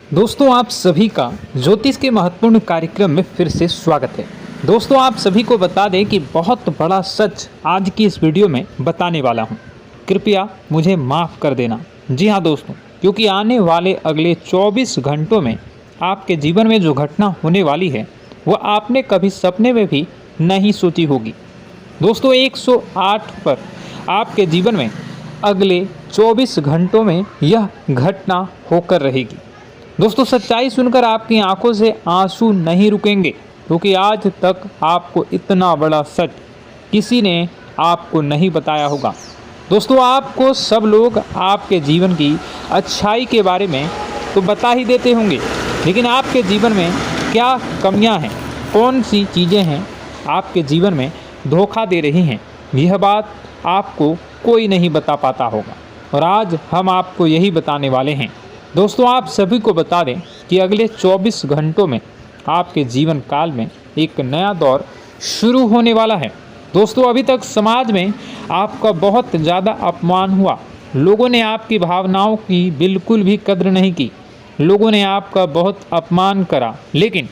दोस्तों आप सभी का ज्योतिष के महत्वपूर्ण कार्यक्रम में फिर से स्वागत है। दोस्तों आप सभी को बता दें कि बहुत बड़ा सच आज की इस वीडियो में बताने वाला हूं। कृपया मुझे माफ़ कर देना। जी हां दोस्तों, क्योंकि आने वाले अगले 24 घंटों में आपके जीवन में जो घटना होने वाली है वह आपने कभी सपने में भी नहीं सोची होगी। दोस्तों 108 पर आपके जीवन में अगले 24 घंटों में यह घटना होकर रहेगी। दोस्तों सच्चाई सुनकर आपकी आंखों से आंसू नहीं रुकेंगे, क्योंकि आज तक आपको इतना बड़ा सच किसी ने आपको नहीं बताया होगा। दोस्तों आपको सब लोग आपके जीवन की अच्छाई के बारे में तो बता ही देते होंगे, लेकिन आपके जीवन में क्या कमियां हैं, कौन सी चीज़ें हैं आपके जीवन में धोखा दे रही हैं, यह बात आपको कोई नहीं बता पाता होगा। और आज हम आपको यही बताने वाले हैं। दोस्तों आप सभी को बता दें कि अगले 24 घंटों में आपके जीवन काल में एक नया दौर शुरू होने वाला है। दोस्तों अभी तक समाज में आपका बहुत ज़्यादा अपमान हुआ, लोगों ने आपकी भावनाओं की बिल्कुल भी कद्र नहीं की, लोगों ने आपका बहुत अपमान करा, लेकिन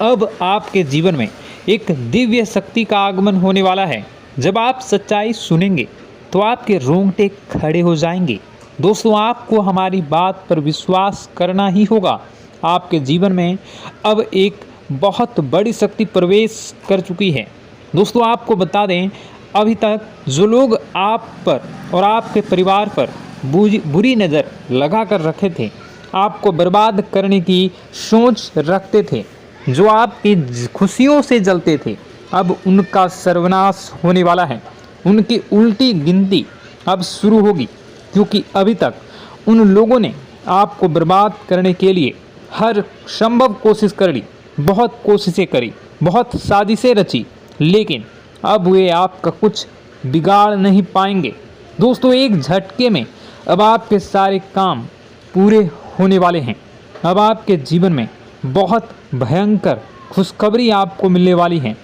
अब आपके जीवन में एक दिव्य शक्ति का आगमन होने वाला है। जब आप सच्चाई सुनेंगे तो आपके रोंगटे खड़े हो जाएंगे। दोस्तों आपको हमारी बात पर विश्वास करना ही होगा। आपके जीवन में अब एक बहुत बड़ी शक्ति प्रवेश कर चुकी है। दोस्तों आपको बता दें, अभी तक जो लोग आप पर और आपके परिवार पर बुरी नज़र लगा कर रखे थे, आपको बर्बाद करने की सोच रखते थे, जो आपकी खुशियों से जलते थे, अब उनका सर्वनाश होने वाला है। उनकी उल्टी गिनती अब शुरू होगी, क्योंकि अभी तक उन लोगों ने आपको बर्बाद करने के लिए हर संभव कोशिश कर ली, बहुत कोशिशें करी, बहुत साजिशें रची, लेकिन अब वे आपका कुछ बिगाड़ नहीं पाएंगे। दोस्तों एक झटके में अब आपके सारे काम पूरे होने वाले हैं। अब आपके जीवन में बहुत भयंकर खुशखबरी आपको मिलने वाली है।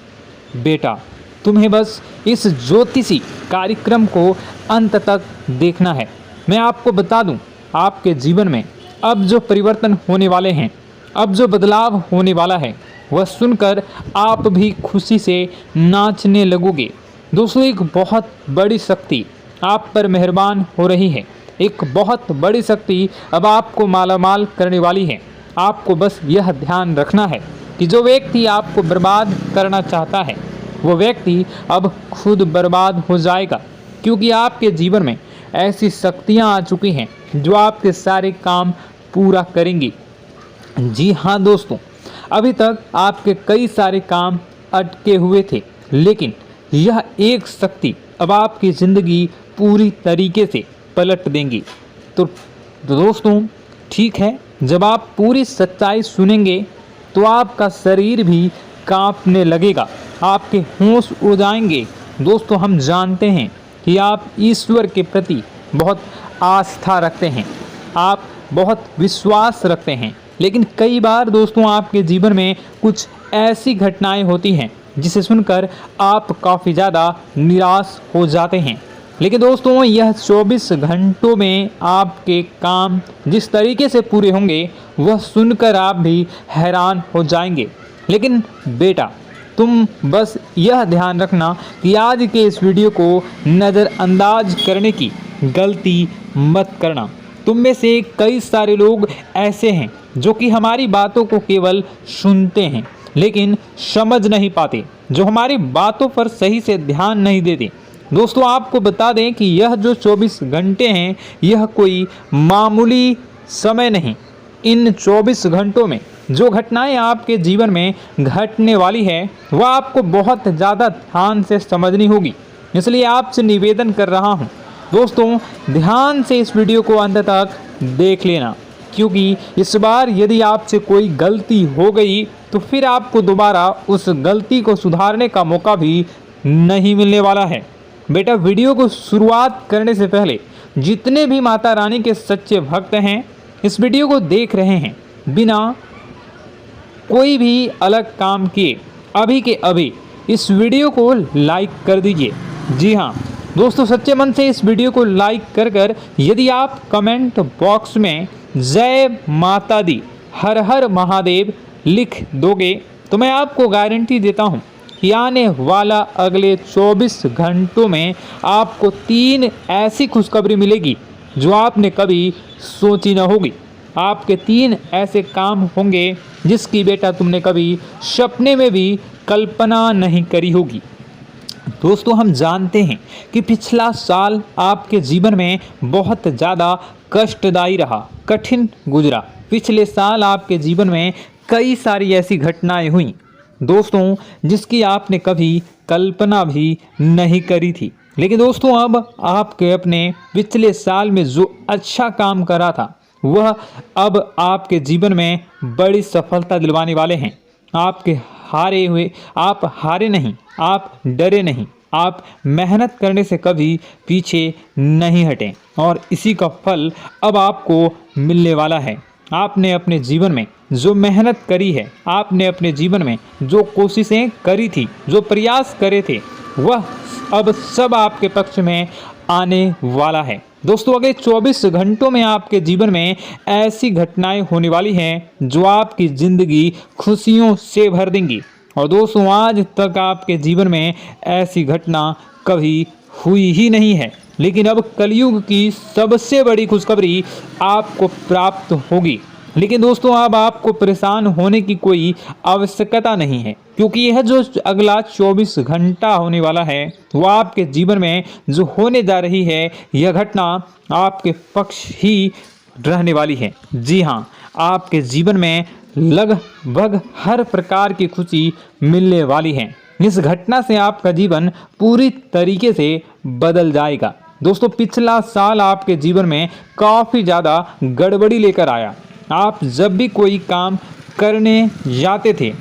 बेटा तुम्हें बस इस ज्योतिषी कार्यक्रम को अंत तक देखना है। मैं आपको बता दूं, आपके जीवन में अब जो परिवर्तन होने वाले हैं, अब जो बदलाव होने वाला है, वह सुनकर आप भी खुशी से नाचने लगोगे। दोस्तों एक बहुत बड़ी शक्ति आप पर मेहरबान हो रही है। एक बहुत बड़ी शक्ति अब आपको मालामाल करने वाली है। आपको बस यह ध्यान रखना है कि जो व्यक्ति आपको बर्बाद करना चाहता है, वो व्यक्ति अब खुद बर्बाद हो जाएगा, क्योंकि आपके जीवन में ऐसी शक्तियां आ चुकी हैं जो आपके सारे काम पूरा करेंगी। जी हाँ दोस्तों, अभी तक आपके कई सारे काम अटके हुए थे, लेकिन यह एक शक्ति अब आपकी ज़िंदगी पूरी तरीके से पलट देंगी। तो दोस्तों ठीक है, जब आप पूरी सच्चाई सुनेंगे तो आपका शरीर भी कांपने लगेगा, आपके होश उड़ जाएंगे। दोस्तों हम जानते हैं कि आप ईश्वर के प्रति बहुत आस्था रखते हैं, आप बहुत विश्वास रखते हैं, लेकिन कई बार दोस्तों आपके जीवन में कुछ ऐसी घटनाएं होती हैं जिसे सुनकर आप काफ़ी ज़्यादा निराश हो जाते हैं। लेकिन दोस्तों यह 24 घंटों में आपके काम जिस तरीके से पूरे होंगे वह सुनकर आप भी हैरान हो जाएंगे। लेकिन बेटा तुम बस यह ध्यान रखना कि आज के इस वीडियो को नज़रअंदाज करने की गलती मत करना। तुम में से कई सारे लोग ऐसे हैं जो कि हमारी बातों को केवल सुनते हैं लेकिन समझ नहीं पाते, जो हमारी बातों पर सही से ध्यान नहीं देते। दोस्तों आपको बता दें कि यह जो 24 घंटे हैं यह कोई मामूली समय नहीं। इन 24 घंटों में जो घटनाएं आपके जीवन में घटने वाली है वह आपको बहुत ज़्यादा ध्यान से समझनी होगी। इसलिए आपसे निवेदन कर रहा हूं, दोस्तों ध्यान से इस वीडियो को अंत तक देख लेना, क्योंकि इस बार यदि आपसे कोई गलती हो गई तो फिर आपको दोबारा उस गलती को सुधारने का मौका भी नहीं मिलने वाला है। बेटा वीडियो को शुरुआत करने से पहले जितने भी माता रानी के सच्चे भक्त हैं इस वीडियो को देख रहे हैं, बिना कोई भी अलग काम किए अभी के अभी इस वीडियो को लाइक कर दीजिए। जी हाँ दोस्तों, सच्चे मन से इस वीडियो को लाइक कर यदि आप कमेंट बॉक्स में जय माता दी, हर हर महादेव लिख दोगे तो मैं आपको गारंटी देता हूँ कि आने वाला अगले 24 घंटों में आपको 3 ऐसी खुशखबरी मिलेगी जो आपने कभी सोची न होगी। आपके 3 ऐसे काम होंगे जिसकी बेटा तुमने कभी सपने में भी कल्पना नहीं करी होगी। दोस्तों, हम जानते हैं कि पिछला साल आपके जीवन में बहुत ज़्यादा कष्टदायी रहा, कठिन गुजरा। पिछले साल आपके जीवन में कई सारी ऐसी घटनाएं हुई दोस्तों जिसकी आपने कभी कल्पना भी नहीं करी थी। लेकिन दोस्तों, अब आपके अपने पिछले साल में जो अच्छा काम करा था वह अब आपके जीवन में बड़ी सफलता दिलवाने वाले हैं। आप हारे नहीं, आप डरे नहीं, आप मेहनत करने से कभी पीछे नहीं हटें और इसी का फल अब आपको मिलने वाला है। आपने अपने जीवन में जो मेहनत करी है, आपने अपने जीवन में जो कोशिशें करी थी, जो प्रयास करे थे, वह अब सब आपके पक्ष में आने वाला है। दोस्तों, अगले 24 घंटों में आपके जीवन में ऐसी घटनाएं होने वाली हैं जो आपकी ज़िंदगी खुशियों से भर देंगी। और दोस्तों, आज तक आपके जीवन में ऐसी घटना कभी हुई ही नहीं है, लेकिन अब कलयुग की सबसे बड़ी खुशखबरी आपको प्राप्त होगी। लेकिन दोस्तों, अब आपको परेशान होने की कोई आवश्यकता नहीं है, क्योंकि यह जो अगला 24 घंटा होने वाला है वह आपके जीवन में जो होने जा रही है यह घटना आपके पक्ष ही रहने वाली है। जी हाँ, आपके जीवन में लगभग हर प्रकार की खुशी मिलने वाली है। इस घटना से आपका जीवन पूरी तरीके से बदल जाएगा। दोस्तों, पिछला साल आपके जीवन में काफ़ी ज़्यादा गड़बड़ी लेकर आया। आप जब भी कोई काम करने जाते थे,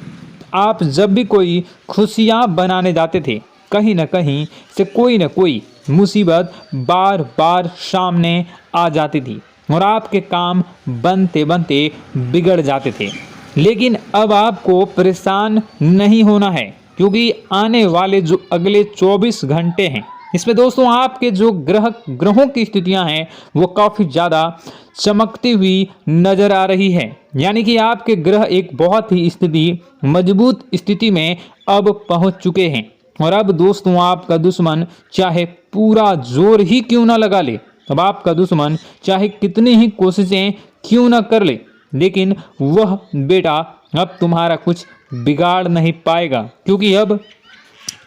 आप जब भी कोई खुशियाँ बनाने जाते थे, कहीं न कहीं से कोई न कोई मुसीबत बार बार सामने आ जाती थी और आपके काम बनते बनते बिगड़ जाते थे। लेकिन अब आपको परेशान नहीं होना है, क्योंकि आने वाले जो अगले 24 घंटे हैं इसमें दोस्तों आपके जो ग्रहों की स्थितियां हैं वो काफ़ी ज़्यादा चमकती हुई नज़र आ रही है। यानी कि आपके ग्रह एक बहुत ही मजबूत स्थिति में अब पहुंच चुके हैं। और अब दोस्तों, आपका दुश्मन चाहे पूरा जोर ही क्यों ना लगा ले, अब आपका दुश्मन चाहे कितनी ही कोशिशें क्यों ना कर ले, लेकिन वह बेटा अब तुम्हारा कुछ बिगाड़ नहीं पाएगा, क्योंकि अब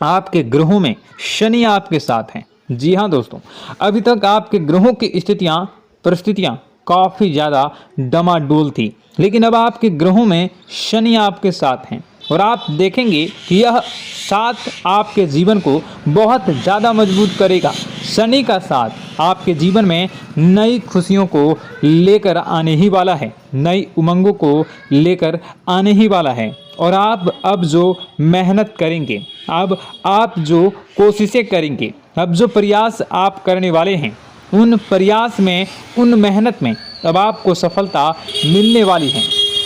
आपके ग्रहों में शनि आपके साथ हैं। जी हाँ दोस्तों, अभी तक आपके ग्रहों की परिस्थितियाँ काफ़ी ज़्यादा डमाडोल थी, लेकिन अब आपके ग्रहों में शनि आपके साथ हैं और आप देखेंगे कि यह साथ आपके जीवन को बहुत ज़्यादा मजबूत करेगा। शनि का साथ आपके जीवन में नई खुशियों को लेकर आने ही वाला है, नई उमंगों को लेकर आने ही वाला है। और आप अब जो मेहनत करेंगे, अब आप जो कोशिशें करेंगे, अब जो प्रयास आप करने वाले हैं, उन प्रयास में, उन मेहनत में अब आपको सफलता मिलने वाली है।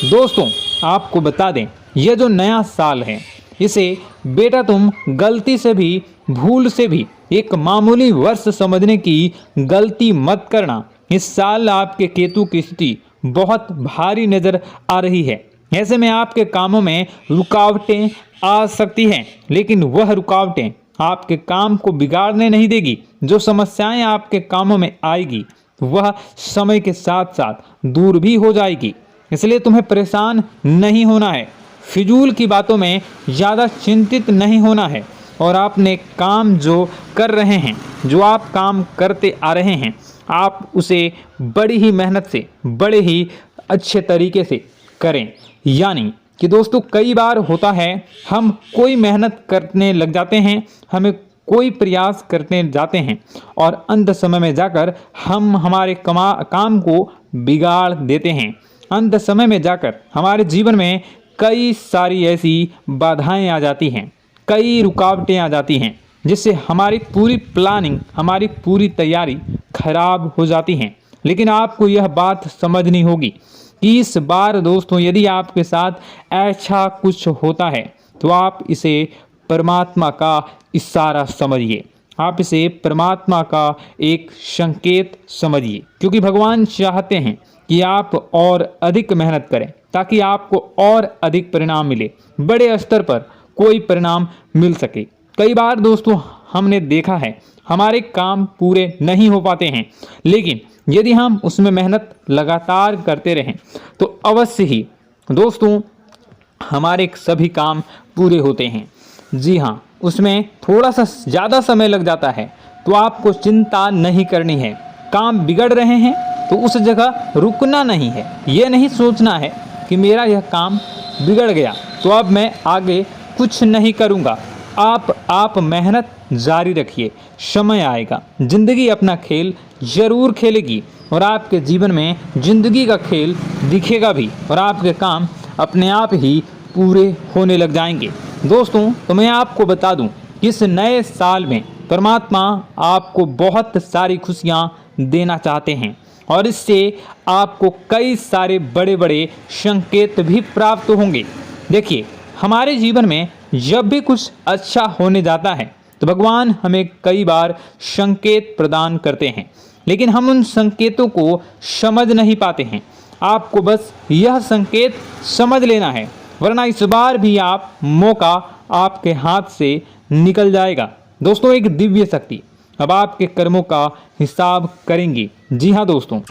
दोस्तों, आपको बता दें, यह जो नया साल है इसे बेटा तुम गलती से भी, भूल से भी एक मामूली वर्ष समझने की गलती मत करना। इस साल आपके केतु की स्थिति बहुत भारी नज़र आ रही है। ऐसे में आपके कामों में रुकावटें आ सकती हैं, लेकिन वह रुकावटें आपके काम को बिगाड़ने नहीं देगी। जो समस्याएं आपके कामों में आएगी वह समय के साथ साथ दूर भी हो जाएगी। इसलिए तुम्हें परेशान नहीं होना है, फिजूल की बातों में ज़्यादा चिंतित नहीं होना है। और आपने काम जो कर रहे हैं, जो आप काम करते आ रहे हैं, आप उसे बड़ी ही मेहनत से, बड़े ही अच्छे तरीके से करें। यानी कि दोस्तों, कई बार होता है हम कोई मेहनत करने लग जाते हैं, हमें कोई प्रयास करने जाते हैं और अंत समय में जाकर हम हमारे काम को बिगाड़ देते हैं। अंत समय में जाकर हमारे जीवन में कई सारी ऐसी बाधाएं आ जाती हैं, कई रुकावटें आ जाती हैं, जिससे हमारी पूरी प्लानिंग, हमारी पूरी तैयारी खराब हो जाती हैं। लेकिन आपको यह बात समझनी होगी कि इस बार दोस्तों, यदि आपके साथ ऐसा कुछ होता है तो आप इसे परमात्मा का इशारा समझिए। आप इसे परमात्मा का एक संकेत समझिए, क्योंकि भगवान चाहते हैं कि आप और अधिक मेहनत करें ताकि आपको और अधिक परिणाम मिले, बड़े स्तर पर कोई परिणाम मिल सके। कई बार दोस्तों हमने देखा है हमारे काम पूरे नहीं हो पाते हैं, लेकिन यदि हम उसमें मेहनत लगातार करते रहें तो अवश्य ही दोस्तों हमारे सभी काम पूरे होते हैं। जी हाँ, उसमें थोड़ा सा ज़्यादा समय लग जाता है तो आपको चिंता नहीं करनी है। काम बिगड़ रहे हैं तो उस जगह रुकना नहीं है, ये नहीं सोचना है कि मेरा यह काम बिगड़ गया तो अब मैं आगे कुछ नहीं करूँगा। आप मेहनत जारी रखिए, समय आएगा, ज़िंदगी अपना खेल ज़रूर खेलेगी और आपके जीवन में ज़िंदगी का खेल दिखेगा भी और आपके काम अपने आप ही पूरे होने लग जाएंगे। दोस्तों तो मैं आपको बता दूं कि इस नए साल में परमात्मा आपको बहुत सारी खुशियां देना चाहते हैं और इससे आपको कई सारे बड़े बड़े संकेत भी प्राप्त होंगे। देखिए, हमारे जीवन में जब भी कुछ अच्छा होने जाता है तो भगवान हमें कई बार संकेत प्रदान करते हैं, लेकिन हम उन संकेतों को समझ नहीं पाते हैं। आपको बस यह संकेत समझ लेना है, वरना इस बार भी आप मौका आपके हाथ से निकल जाएगा। दोस्तों, एक दिव्य शक्ति अब आपके कर्मों का हिसाब करेंगी। जी हाँ दोस्तों,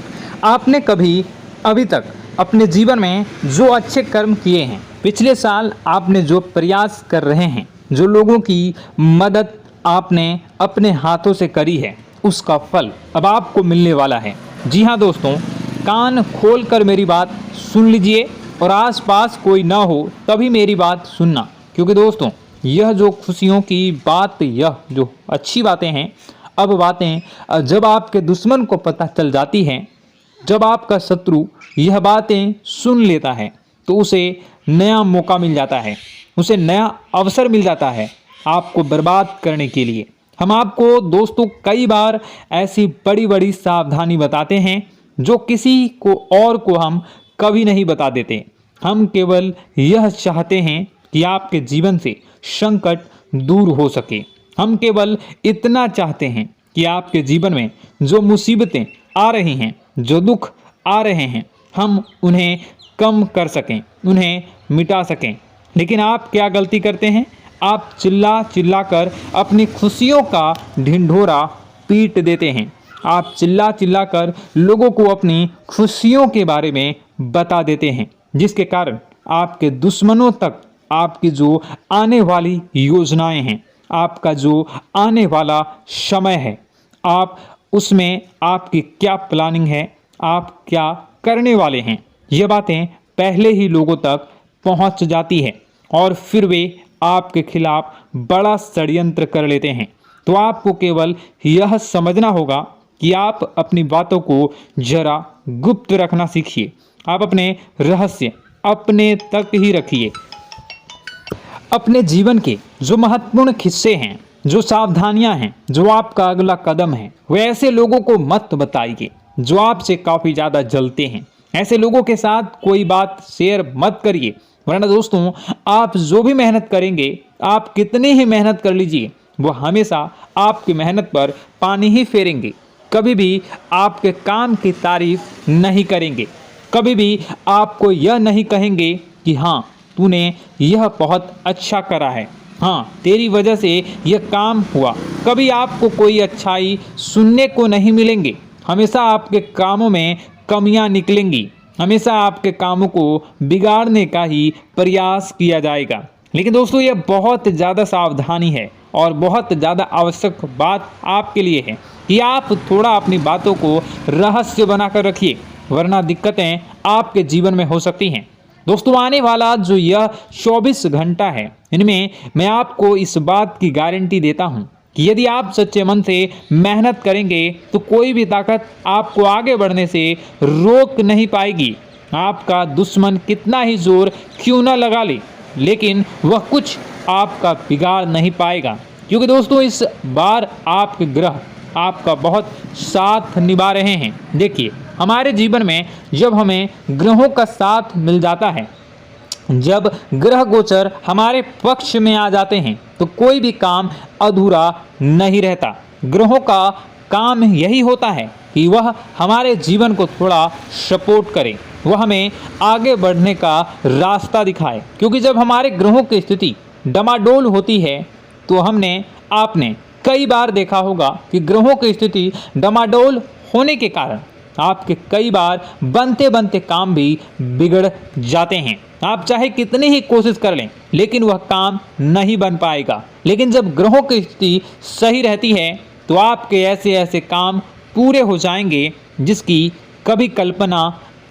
आपने कभी अभी तक अपने जीवन में जो अच्छे कर्म किए हैं, पिछले साल आपने जो प्रयास कर रहे हैं, जो लोगों की मदद आपने अपने हाथों से करी है, उसका फल अब आपको मिलने वाला है। जी हाँ दोस्तों, कान खोलकर मेरी बात सुन लीजिए और आसपास कोई ना हो तभी मेरी बात सुनना, क्योंकि दोस्तों यह जो खुशियों की बात, यह जो अच्छी बातें हैं, अब बातें जब आपके दुश्मन को पता चल जाती हैं, जब आपका शत्रु यह बातें सुन लेता है तो उसे नया मौका मिल जाता है, उसे नया अवसर मिल जाता है आपको बर्बाद करने के लिए। हम आपको दोस्तों कई बार ऐसी बड़ी बड़ी सावधानी बताते हैं जो किसी को और को हम कभी नहीं बता देते। हम केवल यह चाहते हैं कि आपके जीवन से संकट दूर हो सके। हम केवल इतना चाहते हैं कि आपके जीवन में जो मुसीबतें आ रही हैं, जो दुख आ रहे हैं, हम उन्हें कम कर सकें, उन्हें मिटा सकें। लेकिन आप क्या गलती करते हैं? आप चिल्ला चिल्ला कर अपनी खुशियों का ढिंढोरा पीट देते हैं। आप चिल्ला चिल्ला कर लोगों को अपनी खुशियों के बारे में बता देते हैं, जिसके कारण आपके दुश्मनों तक आपकी जो आने वाली योजनाएं हैं, आपका जो आने वाला समय है, आप उसमें आपकी क्या प्लानिंग है, आप क्या करने वाले हैं, ये बातें पहले ही लोगों तक पहुंच जाती है और फिर वे आपके खिलाफ बड़ा षड्यंत्र कर लेते हैं। तो आपको केवल यह समझना होगा कि आप अपनी बातों को जरा गुप्त रखना सीखिए। आप अपने रहस्य अपने तक ही रखिए। अपने जीवन के जो महत्वपूर्ण हिस्से हैं, जो सावधानियां हैं, जो आपका अगला कदम है, वे ऐसे लोगों को मत बताइए जो आपसे काफ़ी ज़्यादा जलते हैं। ऐसे लोगों के साथ कोई बात शेयर मत करिए, वरना दोस्तों आप जो भी मेहनत करेंगे, आप कितनी ही मेहनत कर लीजिए, वो हमेशा आपकी मेहनत पर पानी ही फेरेंगे। कभी भी आपके काम की तारीफ नहीं करेंगे, कभी भी आपको यह नहीं कहेंगे कि हाँ तूने यह बहुत अच्छा करा है, हाँ तेरी वजह से यह काम हुआ। कभी आपको कोई अच्छाई सुनने को नहीं मिलेंगे। हमेशा आपके कामों में कमियां निकलेंगी, हमेशा आपके कामों को बिगाड़ने का ही प्रयास किया जाएगा। लेकिन दोस्तों यह बहुत ज़्यादा सावधानी है और बहुत ज़्यादा आवश्यक बात आपके लिए है कि आप थोड़ा अपनी बातों को रहस्य बनाकर रखिए, वरना दिक्कतें आपके जीवन में हो सकती हैं। दोस्तों आने वाला जो यह 24 घंटा है, इनमें मैं आपको इस बात की गारंटी देता हूँ कि यदि आप सच्चे मन से मेहनत करेंगे तो कोई भी ताकत आपको आगे बढ़ने से रोक नहीं पाएगी। आपका दुश्मन कितना ही जोर क्यों न लगा ले, लेकिन वह कुछ आपका बिगाड़ नहीं पाएगा, क्योंकि दोस्तों इस बार आपके ग्रह आपका बहुत साथ निभा रहे हैं। देखिए, हमारे जीवन में जब हमें ग्रहों का साथ मिल जाता है जब ग्रह गोचर हमारे पक्ष में आ जाते हैं तो कोई भी काम अधूरा नहीं रहता। ग्रहों का काम यही होता है कि वह हमारे जीवन को थोड़ा सपोर्ट करे, वह हमें आगे बढ़ने का रास्ता दिखाए। क्योंकि जब हमारे ग्रहों की स्थिति डमाडोल होती है तो आपने कई बार देखा होगा कि ग्रहों की स्थिति डमाडोल होने के कारण आपके कई बार बनते बनते काम भी बिगड़ जाते हैं। आप चाहे कितनी ही कोशिश कर लें लेकिन वह काम नहीं बन पाएगा। लेकिन जब ग्रहों की स्थिति सही रहती है तो आपके ऐसे ऐसे काम पूरे हो जाएंगे जिसकी कभी कल्पना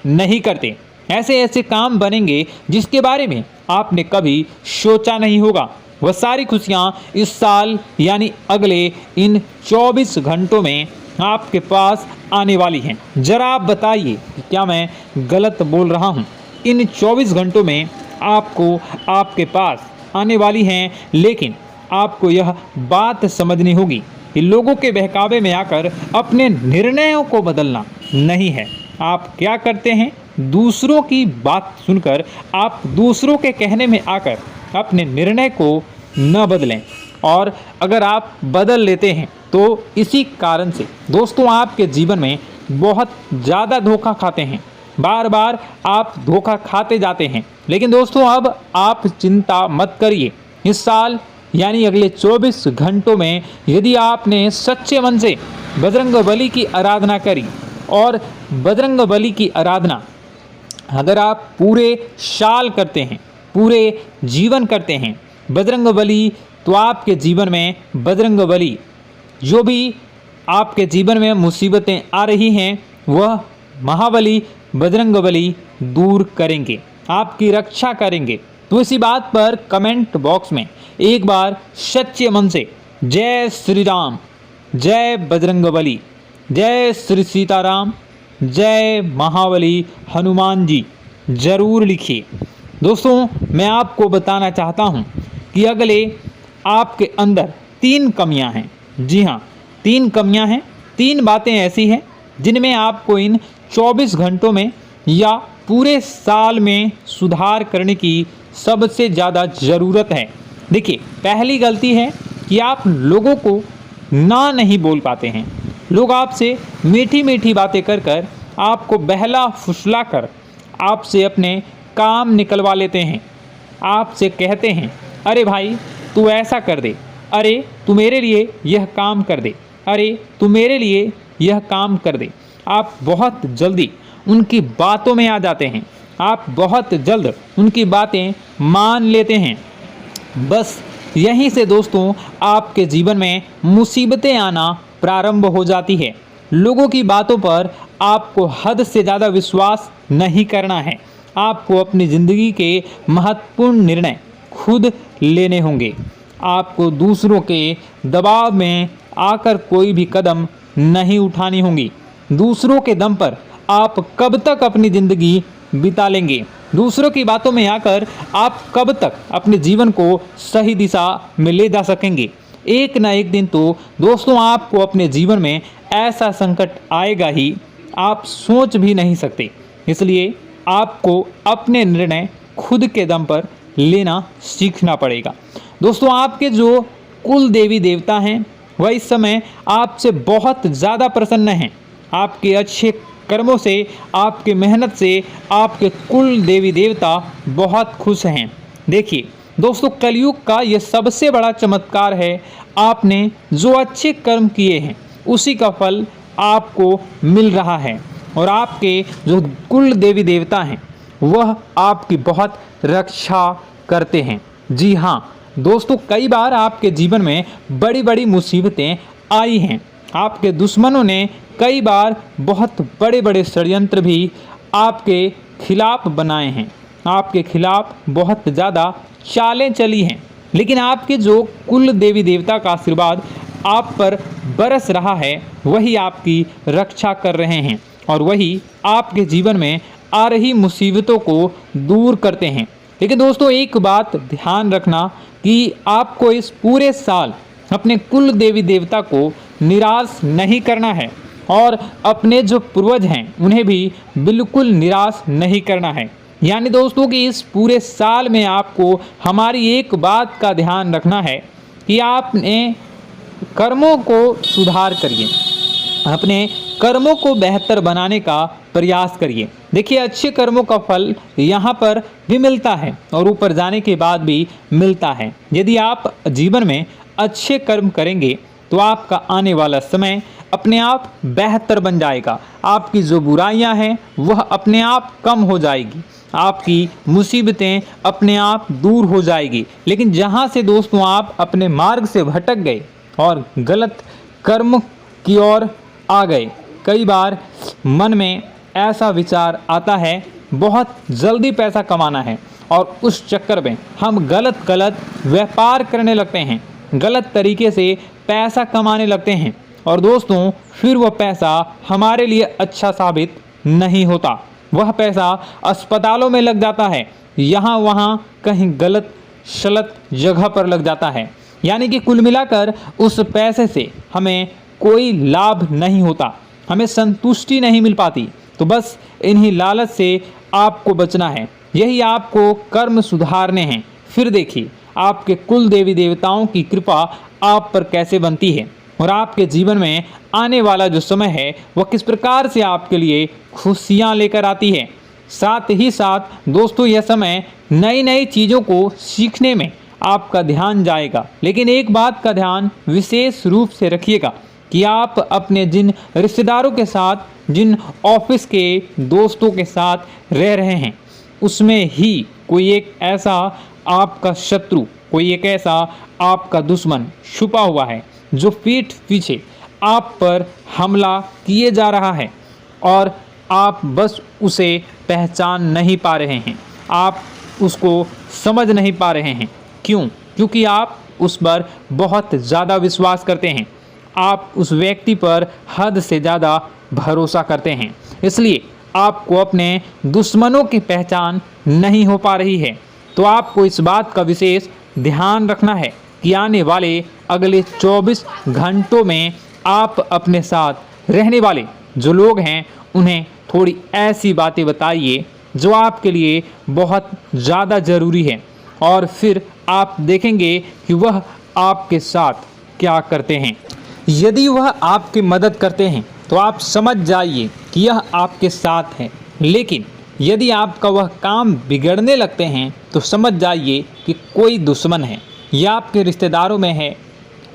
नहीं करते। ऐसे ऐसे काम बनेंगे जिसके बारे में आपने कभी सोचा नहीं होगा। वह सारी खुशियाँ इस साल यानी अगले इन 24 घंटों में आपके पास आने वाली हैं। जरा आप बताइए कि क्या मैं गलत बोल रहा हूँ? इन 24 घंटों में आपको आपके पास आने वाली हैं, लेकिन आपको यह बात समझनी होगी कि लोगों के बहकावे में आकर अपने निर्णयों को बदलना नहीं है। आप क्या करते हैं? दूसरों की बात सुनकर आप दूसरों के कहने में आकर अपने निर्णय को न बदलें, और अगर आप बदल लेते हैं तो इसी कारण से दोस्तों आपके जीवन में बहुत ज़्यादा धोखा खाते हैं। बार बार आप धोखा खाते जाते हैं। लेकिन दोस्तों अब आप चिंता मत करिए। इस साल यानी अगले 24 घंटों में यदि आपने सच्चे मन से बजरंगबली की आराधना करी, और बजरंगबली की आराधना अगर आप पूरे साल करते हैं, पूरे जीवन करते हैं बजरंगबली, तो आपके जीवन में बजरंगबली जो भी आपके जीवन में मुसीबतें आ रही हैं वह महाबली बजरंगबली दूर करेंगे, आपकी रक्षा करेंगे। तो इसी बात पर कमेंट बॉक्स में एक बार सच्चे मन से जय श्री राम, जय बजरंगबली, जय श्री सीताराम, जय महाबली हनुमान जी जरूर लिखिए। दोस्तों मैं आपको बताना चाहता हूँ कि अगले आपके अंदर 3 कमियां हैं। जी हाँ, 3 कमियां हैं। 3 बातें ऐसी हैं जिनमें आपको इन 24 घंटों में या पूरे साल में सुधार करने की सबसे ज़्यादा ज़रूरत है। देखिए, पहली गलती है कि आप लोगों को ना नहीं बोल पाते हैं। लोग आपसे मीठी मीठी बातें कर कर आपको बहला फुसला कर आपसे अपने काम निकलवा लेते हैं। आपसे कहते हैं, अरे भाई तू ऐसा कर दे, अरे तू मेरे लिए यह काम कर दे, अरे तू मेरे लिए यह काम कर दे। आप बहुत जल्दी उनकी बातों में आ जाते हैं, आप बहुत जल्द उनकी बातें मान लेते हैं। बस यहीं से दोस्तों आपके जीवन में मुसीबतें आना प्रारंभ हो जाती है। लोगों की बातों पर आपको हद से ज़्यादा विश्वास नहीं करना है। आपको अपनी ज़िंदगी के महत्वपूर्ण निर्णय खुद लेने होंगे। आपको दूसरों के दबाव में आकर कोई भी कदम नहीं उठानी होगी। दूसरों के दम पर आप कब तक अपनी ज़िंदगी बिता लेंगे? दूसरों की बातों में आकर आप कब तक अपने जीवन को सही दिशा में ले जा सकेंगे? एक ना एक दिन तो दोस्तों आपको अपने जीवन में ऐसा संकट आएगा ही, आप सोच भी नहीं सकते। इसलिए आपको अपने निर्णय खुद के दम पर लेना सीखना पड़ेगा। दोस्तों आपके जो कुल देवी देवता हैं वह इस समय आपसे बहुत ज़्यादा प्रसन्न हैं। आपके अच्छे कर्मों से, आपके मेहनत से आपके कुल देवी देवता बहुत खुश हैं। देखिए दोस्तों, कलयुग का ये सबसे बड़ा चमत्कार है। आपने जो अच्छे कर्म किए हैं उसी का फल आपको मिल रहा है, और आपके जो कुल देवी देवता हैं वह आपकी बहुत रक्षा करते हैं। जी हाँ दोस्तों, कई बार आपके जीवन में बड़ी बड़ी मुसीबतें आई हैं। आपके दुश्मनों ने कई बार बहुत बड़े बड़े षड्यंत्र भी आपके खिलाफ बनाए हैं, आपके खिलाफ बहुत ज़्यादा चालें चली हैं। लेकिन आपके जो कुल देवी देवता का आशीर्वाद आप पर बरस रहा है वही आपकी रक्षा कर रहे हैं, और वही आपके जीवन में आ रही मुसीबतों को दूर करते हैं। लेकिन दोस्तों एक बात ध्यान रखना कि आपको इस पूरे साल अपने कुल देवी देवता को निराश नहीं करना है, और अपने जो पूर्वज हैं उन्हें भी बिल्कुल निराश नहीं करना है। यानी दोस्तों कि इस पूरे साल में आपको हमारी एक बात का ध्यान रखना है कि आपने कर्मों को सुधार करिए, अपने कर्मों को बेहतर बनाने का प्रयास करिए। देखिए, अच्छे कर्मों का फल यहाँ पर भी मिलता है और ऊपर जाने के बाद भी मिलता है। यदि आप जीवन में अच्छे कर्म करेंगे तो आपका आने वाला समय अपने आप बेहतर बन जाएगा। आपकी जो बुराइयां हैं वह अपने आप कम हो जाएगी, आपकी मुसीबतें अपने आप दूर हो जाएगी। लेकिन जहां से दोस्तों आप अपने मार्ग से भटक गए और गलत कर्म की ओर आ गए, कई बार मन में ऐसा विचार आता है बहुत जल्दी पैसा कमाना है और उस चक्कर में हम गलत व्यापार करने लगते हैं, गलत तरीके से पैसा कमाने लगते हैं और दोस्तों फिर वह पैसा हमारे लिए अच्छा साबित नहीं होता। वह पैसा अस्पतालों में लग जाता है, यहाँ वहाँ कहीं गलत शलत जगह पर लग जाता है। यानी कि कुल मिलाकर उस पैसे से हमें कोई लाभ नहीं होता, हमें संतुष्टि नहीं मिल पाती। तो बस इन्हीं लालच से आपको बचना है, यही आपको कर्म सुधारने हैं। फिर देखिए आपके कुल देवी देवताओं की कृपा आप पर कैसे बनती है और आपके जीवन में आने वाला जो समय है वह किस प्रकार से आपके लिए खुशियाँ लेकर आती है। साथ ही साथ दोस्तों यह समय नई नई चीज़ों को सीखने में आपका ध्यान जाएगा। लेकिन एक बात का ध्यान विशेष रूप से रखिएगा कि आप अपने जिन रिश्तेदारों के साथ, जिन ऑफिस के दोस्तों के साथ रह रहे हैं, उसमें ही कोई एक ऐसा आपका शत्रु, कोई एक ऐसा आपका दुश्मन छुपा हुआ है जो पीठ पीछे आप पर हमला किए जा रहा है और आप बस उसे पहचान नहीं पा रहे हैं, आप उसको समझ नहीं पा रहे हैं। क्यों? क्योंकि आप उस पर बहुत ज़्यादा विश्वास करते हैं, आप उस व्यक्ति पर हद से ज़्यादा भरोसा करते हैं, इसलिए आपको अपने दुश्मनों की पहचान नहीं हो पा रही है। तो आपको इस बात का विशेष ध्यान रखना है कि आने वाले अगले 24 घंटों में आप अपने साथ रहने वाले जो लोग हैं उन्हें थोड़ी ऐसी बातें बताइए जो आपके लिए बहुत ज़्यादा ज़रूरी है और फिर आप देखेंगे कि वह आपके साथ क्या करते हैं। यदि वह आपकी मदद करते हैं तो आप समझ जाइए कि यह आपके साथ है, लेकिन यदि आपका वह काम बिगड़ने लगते हैं तो समझ जाइए कि कोई दुश्मन है या आपके रिश्तेदारों में है।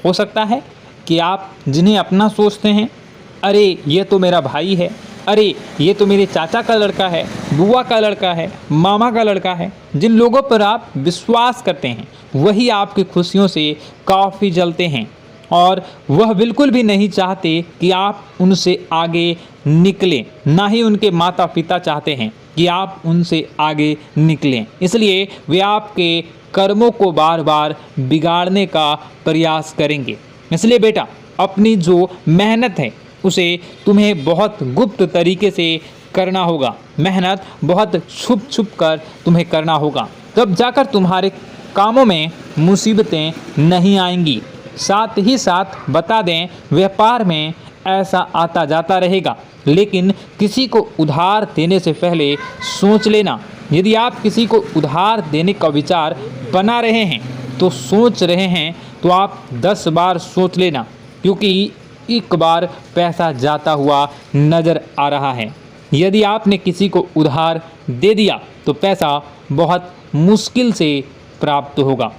हो सकता है कि आप जिन्हें अपना सोचते हैं, अरे ये तो मेरा भाई है, अरे ये तो मेरे चाचा का लड़का है, बुआ का लड़का है, मामा का लड़का है, जिन लोगों पर आप विश्वास करते हैं वही आपकी खुशियों से काफ़ी जलते हैं और वह बिल्कुल भी नहीं चाहते कि आप उनसे आगे निकलें, ना ही उनके माता पिता चाहते हैं कि आप उनसे आगे निकलें। इसलिए वे आपके कर्मों को बार बार बिगाड़ने का प्रयास करेंगे। इसलिए बेटा, अपनी जो मेहनत है उसे तुम्हें बहुत गुप्त तरीके से करना होगा, मेहनत बहुत छुप छुप कर तुम्हें करना होगा, तब जाकर तुम्हारे कामों में मुसीबतें नहीं आएंगी। साथ ही साथ बता दें, व्यापार में ऐसा आता जाता रहेगा, लेकिन किसी को उधार देने से पहले सोच लेना। यदि आप किसी को उधार देने का विचार बना रहे हैं तो सोच रहे हैं तो आप 10 बार सोच लेना, क्योंकि एक बार पैसा जाता हुआ नज़र आ रहा है। यदि आपने किसी को उधार दे दिया तो पैसा बहुत मुश्किल से प्राप्त होगा।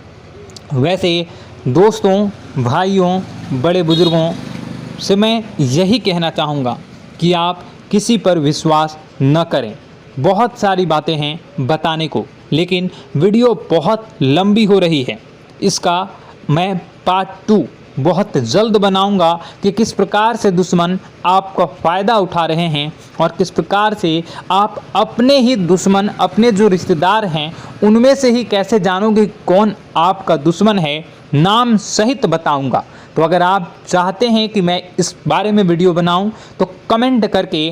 वैसे दोस्तों, भाइयों, बड़े बुजुर्गों से मैं यही कहना चाहूँगा कि आप किसी पर विश्वास न करें। बहुत सारी बातें हैं बताने को, लेकिन वीडियो बहुत लंबी हो रही है। इसका मैं पार्ट 2 बहुत जल्द बनाऊंगा कि किस प्रकार से दुश्मन आपका फ़ायदा उठा रहे हैं और किस प्रकार से आप अपने ही दुश्मन, अपने जो रिश्तेदार हैं उनमें से ही कैसे जानोगे कौन आपका दुश्मन है, नाम सहित बताऊंगा। तो अगर आप चाहते हैं कि मैं इस बारे में वीडियो बनाऊं तो कमेंट करके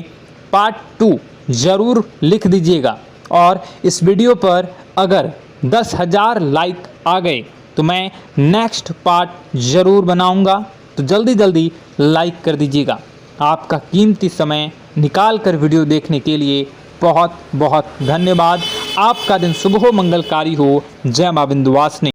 पार्ट 2 ज़रूर लिख दीजिएगा। और इस वीडियो पर अगर 10,000 लाइक आ गए तो मैं नेक्स्ट पार्ट ज़रूर बनाऊंगा। तो जल्दी जल्दी लाइक कर दीजिएगा। आपका कीमती समय निकाल कर वीडियो देखने के लिए बहुत बहुत धन्यवाद। आपका दिन शुभ हो, मंगलकारी हो। जय मां विंध्यवासिनी।